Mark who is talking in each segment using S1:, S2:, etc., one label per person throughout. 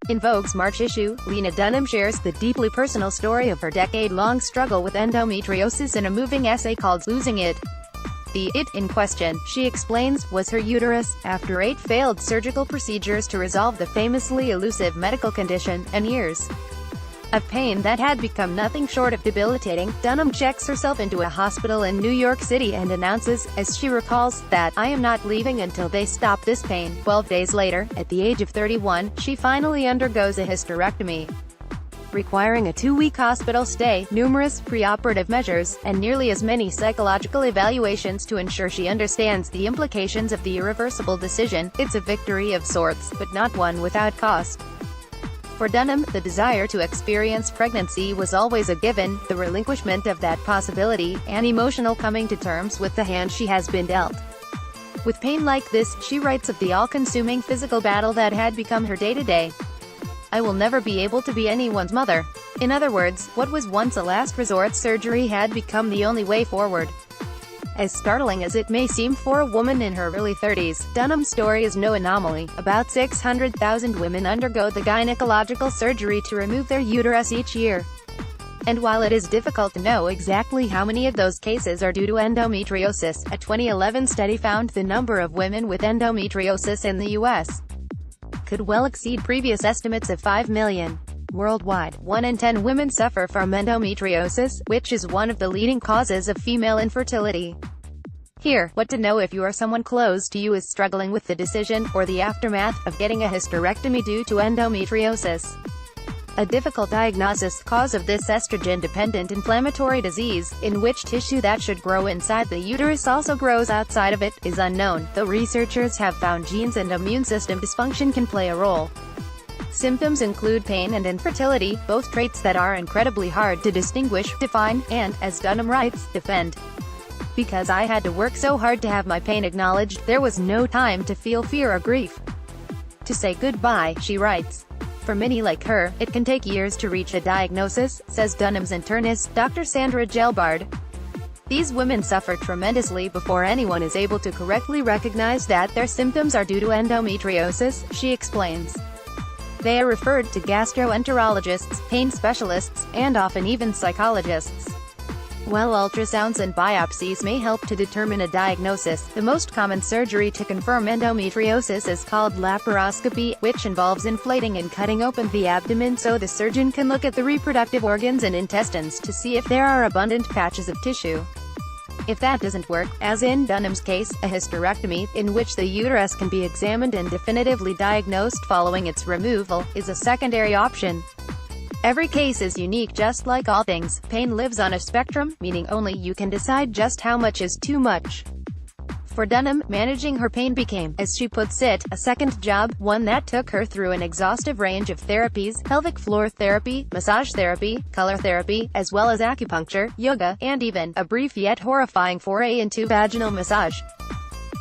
S1: In Vogue's March issue, Lena Dunham shares the deeply personal story of her decade-long struggle with endometriosis in a moving essay called Losing It. The "it" in question, she explains, was her uterus, after 8 failed surgical procedures to resolve the famously elusive medical condition, and years of pain that had become nothing short of debilitating. Dunham checks herself into a hospital in New York City and announces, as she recalls, that "I am not leaving until they stop this pain." 12 days later, at the age of 31, she finally undergoes a hysterectomy, requiring a 2-week hospital stay, numerous preoperative measures, and nearly as many psychological evaluations to ensure she understands the implications of the irreversible decision. It's a victory of sorts, but not one without cost. For Dunham, the desire to experience pregnancy was always a given, the relinquishment of that possibility, an emotional coming to terms with the hand she has been dealt. With pain like this, she writes of the all-consuming physical battle that had become her day-to-day. "I will never be able to be anyone's mother." In other words, what was once a last resort surgery had become the only way forward. As startling as it may seem for a woman in her early 30s, Dunham's story is no anomaly. About 600,000 women undergo the gynecological surgery to remove their uterus each year. And while it is difficult to know exactly how many of those cases are due to endometriosis, a 2011 study found the number of women with endometriosis in the U.S. could well exceed previous estimates of 5 million. Worldwide, 1 in 10 women suffer from endometriosis, which is one of the leading causes of female infertility. Here, what to know if you or someone close to you is struggling with the decision, or the aftermath, of getting a hysterectomy due to endometriosis. A difficult diagnosis, cause of this estrogen-dependent inflammatory disease, in which tissue that should grow inside the uterus also grows outside of it, is unknown, though researchers have found genes and immune system dysfunction can play a role. Symptoms include pain and infertility, both traits that are incredibly hard to distinguish, define, and, as Dunham writes, defend. "Because I had to work so hard to have my pain acknowledged, there was no time to feel fear or grief. To say goodbye," she writes. For many like her, it can take years to reach a diagnosis, says Dunham's internist, Dr. Sandra Gelbard. These women suffer tremendously before anyone is able to correctly recognize that their symptoms are due to endometriosis, she explains. They are referred to gastroenterologists, pain specialists, and often even psychologists. While ultrasounds and biopsies may help to determine a diagnosis, the most common surgery to confirm endometriosis is called laparoscopy, which involves inflating and cutting open the abdomen so the surgeon can look at the reproductive organs and intestines to see if there are abundant patches of tissue. If that doesn't work, as in Dunham's case, a hysterectomy, in which the uterus can be examined and definitively diagnosed following its removal, is a secondary option. Every case is unique. Just like all things, pain lives on a spectrum, meaning only you can decide just how much is too much. For Dunham, managing her pain became, as she puts it, a second job, one that took her through an exhaustive range of therapies: pelvic floor therapy, massage therapy, color therapy, as well as acupuncture, yoga, and even a brief yet horrifying foray into vaginal massage.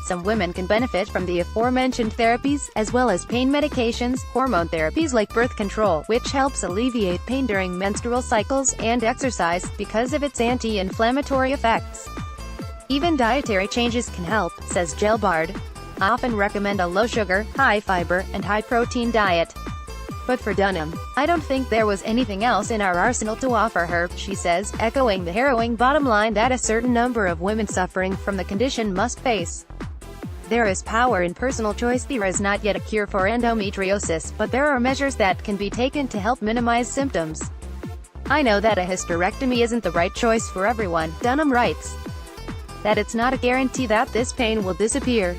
S1: Some women can benefit from the aforementioned therapies, as well as pain medications, hormone therapies like birth control, which helps alleviate pain during menstrual cycles, and exercise, because of its anti-inflammatory effects. Even dietary changes can help, says Gelbard. "I often recommend a low-sugar, high-fiber, and high-protein diet." But for Dunham, "I don't think there was anything else in our arsenal to offer her," she says, echoing the harrowing bottom line that a certain number of women suffering from the condition must face. There is power in personal choice. There is not yet a cure for endometriosis, but there are measures that can be taken to help minimize symptoms. "I know that a hysterectomy isn't the right choice for everyone," Dunham writes. "That it's not a guarantee that this pain will disappear."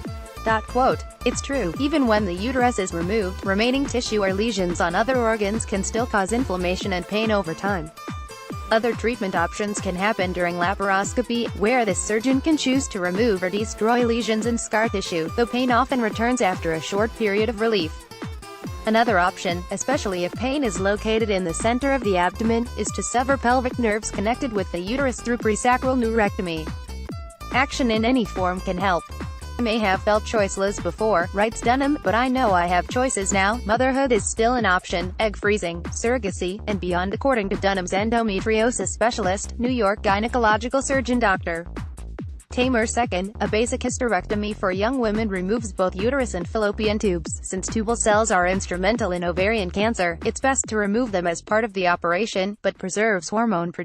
S1: Quote, "It's true, even when the uterus is removed, remaining tissue or lesions on other organs can still cause inflammation and pain over time. Other treatment options can happen during laparoscopy, where the surgeon can choose to remove or destroy lesions and scar tissue, though pain often returns after a short period of relief. Another option, especially if pain is located in the center of the abdomen, is to sever pelvic nerves connected with the uterus through presacral neurectomy. Action in any form can help. "I may have felt choiceless before," writes Dunham, "but I know I have choices now. Motherhood is still an option, egg freezing, surrogacy, and beyond," according to Dunham's endometriosis specialist, New York gynecological surgeon Dr. Tamer second, a basic hysterectomy for young women removes both uterus and fallopian tubes. Since tubal cells are instrumental in ovarian cancer, it's best to remove them as part of the operation, but preserves hormone production.